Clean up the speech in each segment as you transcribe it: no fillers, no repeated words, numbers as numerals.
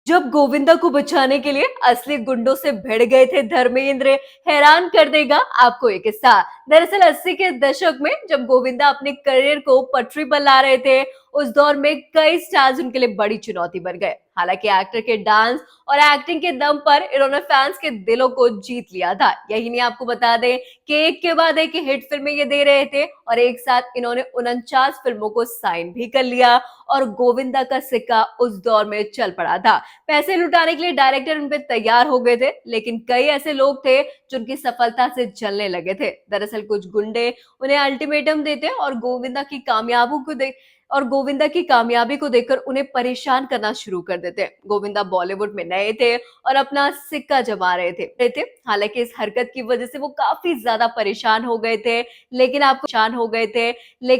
जब गोविंदा को बचाने के लिए असली गुंडों से भिड़ गए थे धर्मेंद्र, हैरान कर देगा आपको ये किस्सा। दरअसल 80 के दशक में जब गोविंदा अपने करियर को पटरी पर ला रहे थे, उस दौर में कई स्टार्स उनके लिए बड़ी चुनौती बन गए। हालांकि एक्टर के डांस और एक्टिंग के दम पर इन्होंने फैंस के दिलों को जीत लिया था। यही नहीं, आपको बता दें कि एक के बाद एक हिट फिल्में ये दे रहे थे और एक साथ इन्होंने 49 फिल्मों को साइन भी कर लिया और गोविंदा का सिक्का उस दौर में चल पड़ा था। पैसे लुटाने के लिए डायरेक्टर उन पे तैयार हो गए थे, लेकिन कई ऐसे लोग थे जो उनकी सफलता से जलने लगे थे। दरअसल कुछ गुंडे उन्हें अल्टीमेटम देते और गोविंदा की कामयाबी को देखकर उन्हें परेशान करना शुरू कर देते। गोविंदा बॉलीवुड में नए थे और अपना सिक्का जमा रहे थे। हालांकि इस हरकत की वजह से वो काफी ज्यादा परेशान हो गए थे, लेकिन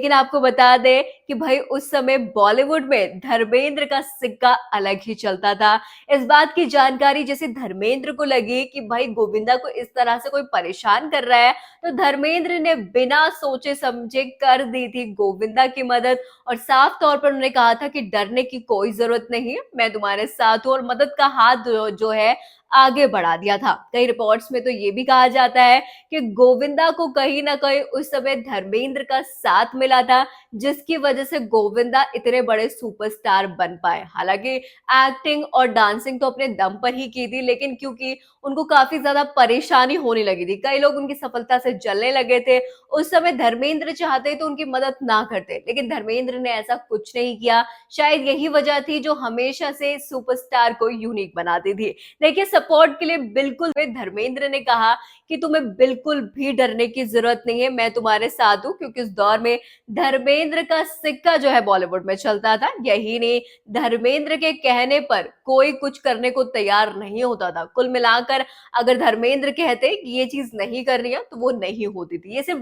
आपको बता दें कि भाई उस समय बॉलीवुड में धर्मेंद्र का सिक्का अलग ही चलता था। इस बात की जानकारी जैसे धर्मेंद्र को लगी कि भाई गोविंदा को इस तरह से कोई परेशान कर रहा है, तो धर्मेंद्र ने बिना सोचे समझे कर दी थी गोविंदा की मदद और साफ तौर पर उन्होंने कहा था कि डरने की कोई जरूरत नहीं है, मैं तुम्हारे साथ हूं, और मदद का हाथ जो है आगे बढ़ा दिया था। कई रिपोर्ट्स में तो ये भी कहा जाता है कि गोविंदा को कहीं ना कहीं उस समय धर्मेंद्र का साथ मिला था, जिसकी वजह से गोविंदा इतने बड़े सुपरस्टार बन पाए। हालांकि एक्टिंग और डांसिंग तो अपने दम पर ही की थी, लेकिन क्योंकि उनको काफी ज्यादा परेशानी होने लगी थी, कई लोग उनकी सफलता से जलने लगे थे, उस समय धर्मेंद्र चाहते तो उनकी मदद ना करते, लेकिन धर्मेंद्र ने ऐसा कुछ नहीं किया। शायद यही वजह थी जो हमेशा से सुपरस्टार को यूनिक बनाती थी। देखिए, सपोर्ट के लिए बिल्कुल धर्मेंद्र ने कहा कि तुम्हें बिल्कुल भी डरने की जरूरत नहीं है, मैं तुम्हारे साथ हूँ, क्योंकि उस दौर में धर्मेंद्र का सिक्का जो है बॉलीवुड में चलता था। यही नहीं, धर्मेंद्र के कहने पर कोई कुछ करने को तैयार नहीं होता था। कुल मिलाकर अगर धर्मेंद्र कहते कि ये चीज नहीं करनी है तो वो नहीं होती थी। ये सिर्फ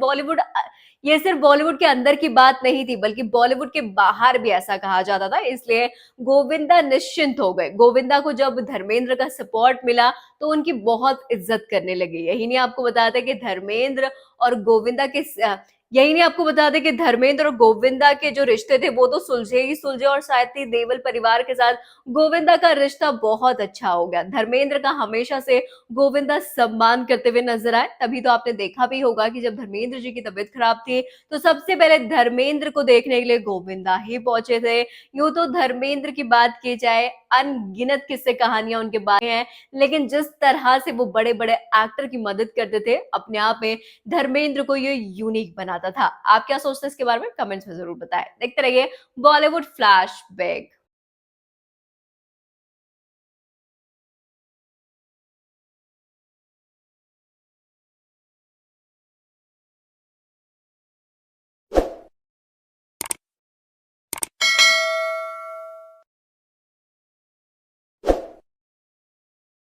बॉलीवुड के अंदर की बात नहीं थी, बल्कि बॉलीवुड के बाहर भी ऐसा कहा जाता था। इसलिए गोविंदा निश्चिंत हो गए। गोविंदा को जब धर्मेंद्र का सपोर्ट मिला तो उनकी बहुत इज्जत करने लगे। यही नहीं, आपको बता दें कि धर्मेंद्र और गोविंदा के जो रिश्ते थे वो तो सुलझे ही सुलझे, और साथ ही देवल परिवार के साथ गोविंदा का रिश्ता बहुत अच्छा हो गया। धर्मेंद्र का हमेशा से गोविंदा सम्मान करते हुए नजर आए। तभी तो आपने देखा भी होगा कि जब धर्मेंद्र जी की तबीयत खराब थी तो सबसे पहले धर्मेंद्र को देखने के लिए गोविंदा ही पहुंचे थे। यूं तो धर्मेंद्र की बात की जाए, अनगिनत किस्से कहानियां उनके बारे हैं, लेकिन जिस तरह से वो बड़े बड़े एक्टर की मदद करते थे, अपने आप में धर्मेंद्र को ये यूनिक बनाता था। आप क्या सोचते हैं इसके बारे में? कमेंट्स में जरूर बताएं। देखते रहिए बॉलीवुड फ्लैशबैक।